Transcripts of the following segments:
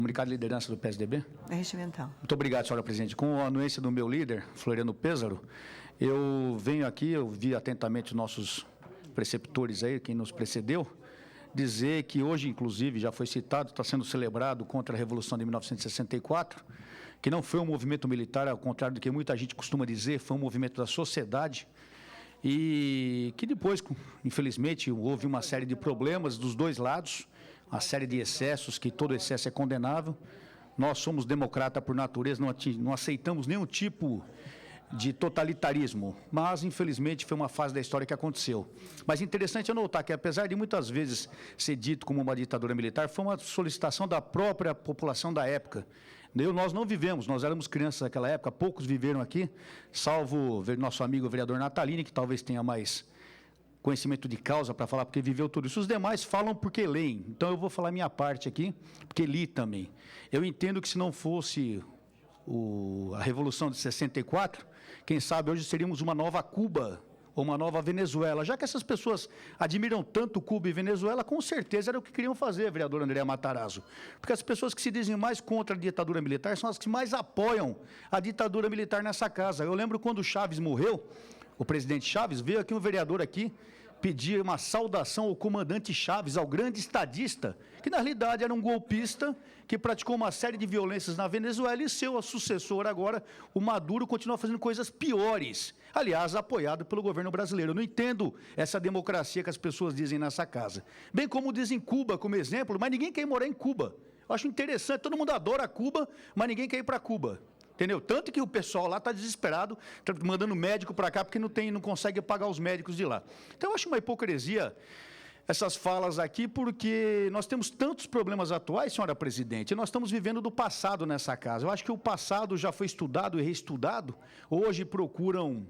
Comunicado de liderança do PSDB. É regimental. Muito obrigado, senhora presidente. Com a anuência do meu líder, Floriano Pêssaro, eu venho aqui, eu vi atentamente os nossos preceptores aí, quem nos precedeu, dizer que hoje, inclusive, já foi citado, está sendo celebrado contra a Revolução de 1964, que não foi um movimento militar, ao contrário do que muita gente costuma dizer, foi um movimento da sociedade, e que depois, infelizmente, houve uma série de problemas dos dois lados, uma série de excessos, que todo excesso é condenável. Nós somos democratas por natureza, não aceitamos nenhum tipo de totalitarismo, mas, infelizmente, foi uma fase da história que aconteceu. Mas interessante é notar que, apesar de muitas vezes ser dito como uma ditadura militar, foi uma solicitação da própria população da época. Nós não vivemos, nós éramos crianças naquela época, poucos viveram aqui, salvo nosso amigo vereador Natalini, que talvez tenha mais conhecimento de causa para falar, porque viveu tudo isso. Os demais falam porque leem. Então, eu vou falar minha parte aqui, porque li também. Eu entendo que se não fosse a Revolução de 64, quem sabe hoje seríamos uma nova Cuba ou uma nova Venezuela. Já que essas pessoas admiram tanto Cuba e Venezuela, com certeza era o que queriam fazer, vereador André Matarazzo. Porque as pessoas que se dizem mais contra a ditadura militar são as que mais apoiam a ditadura militar nessa casa. Eu lembro quando o Chaves morreu, o presidente Chaves, veio aqui um vereador aqui pedir uma saudação ao comandante Chaves, ao grande estadista, que na realidade era um golpista que praticou uma série de violências na Venezuela, e seu sucessor agora, o Maduro, continua fazendo coisas piores, aliás, apoiado pelo governo brasileiro. Eu não entendo essa democracia que as pessoas dizem nessa casa. Bem como dizem Cuba como exemplo, mas ninguém quer morar em Cuba. Eu acho interessante, todo mundo adora Cuba, mas ninguém quer ir para Cuba. Entendeu? Tanto que o pessoal lá está desesperado, está mandando médico para cá, porque não consegue pagar os médicos de lá. Então, eu acho uma hipocrisia essas falas aqui, porque nós temos tantos problemas atuais, senhora presidente, e nós estamos vivendo do passado nessa casa. Eu acho que o passado já foi estudado e reestudado, hoje procuram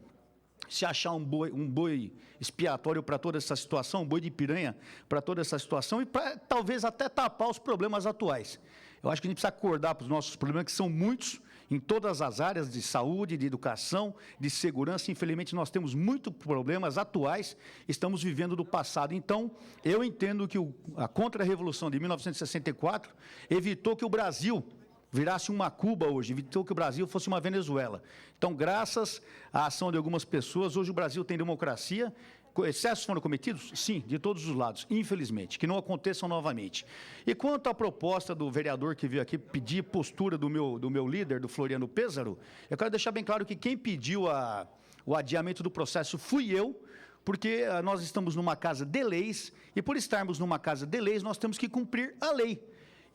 se achar um boi expiatório para toda essa situação, um boi de piranha para toda essa situação, e para talvez até tapar os problemas atuais. Eu acho que a gente precisa acordar para os nossos problemas, que são muitos, em todas as áreas de saúde, de educação, de segurança. Infelizmente, nós temos muitos problemas atuais, estamos vivendo do passado. Então, eu entendo que a contra-revolução de 1964 evitou que o Brasil virasse uma Cuba hoje, evitou que o Brasil fosse uma Venezuela. Então, graças à ação de algumas pessoas, hoje o Brasil tem democracia. Excessos foram cometidos? Sim, de todos os lados, infelizmente, que não aconteçam novamente. E quanto à proposta do vereador que veio aqui pedir postura do meu líder, do Floriano Pêssaro, eu quero deixar bem claro que quem pediu o adiamento do processo fui eu, porque nós estamos numa casa de leis, e por estarmos numa casa de leis, nós temos que cumprir a lei.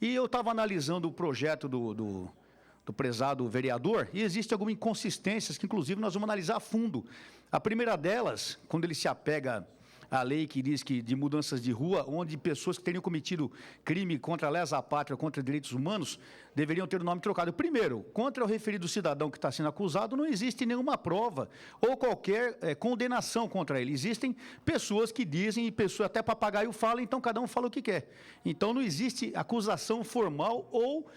E eu estava analisando o projeto do prezado vereador, e existem algumas inconsistências que, inclusive, nós vamos analisar a fundo. A primeira delas, quando ele se apega à lei que diz que de mudanças de rua, onde pessoas que teriam cometido crime contra a lesa pátria, contra direitos humanos, deveriam ter o nome trocado. Primeiro, contra o referido cidadão que está sendo acusado, não existe nenhuma prova ou qualquer condenação contra ele. Existem pessoas que dizem, e pessoas até papagaio fala, então cada um fala o que quer. Então não existe acusação formal ou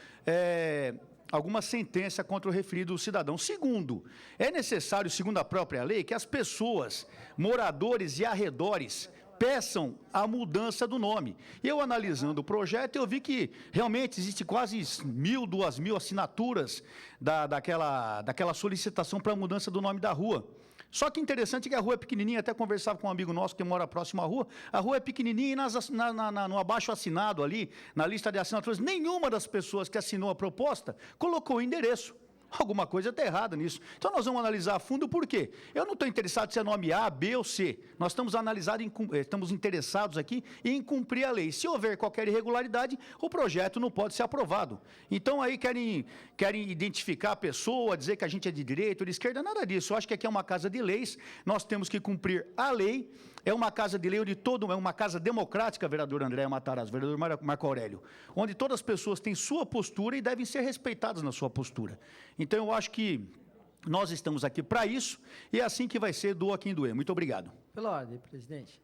alguma sentença contra o referido cidadão. Segundo, é necessário, segundo a própria lei, que as pessoas, moradores e arredores, peçam a mudança do nome. Eu, analisando o projeto, eu vi que realmente existe quase 1.000, 2.000 assinaturas daquela solicitação para a mudança do nome da rua. Só que interessante que a rua é pequenininha, até conversava com um amigo nosso que mora próximo à rua, a rua é pequenininha e no abaixo assinado ali, na lista de assinaturas, nenhuma das pessoas que assinou a proposta colocou o endereço. Alguma coisa está errada nisso. Então, nós vamos analisar a fundo por quê. Eu não estou interessado se é nome A, B ou C. Nós estamos interessados aqui em cumprir a lei. Se houver qualquer irregularidade, o projeto não pode ser aprovado. Então, aí querem identificar a pessoa, dizer que a gente é de direita ou de esquerda, nada disso. Eu acho que aqui é uma casa de leis, nós temos que cumprir a lei. É uma casa de lei onde é uma casa democrática, vereador André Matarazzo, vereador Marco Aurélio, onde todas as pessoas têm sua postura e devem ser respeitadas na sua postura. Então, eu acho que nós estamos aqui para isso, e é assim que vai ser, doa quem doer. Muito obrigado. Pela ordem, presidente.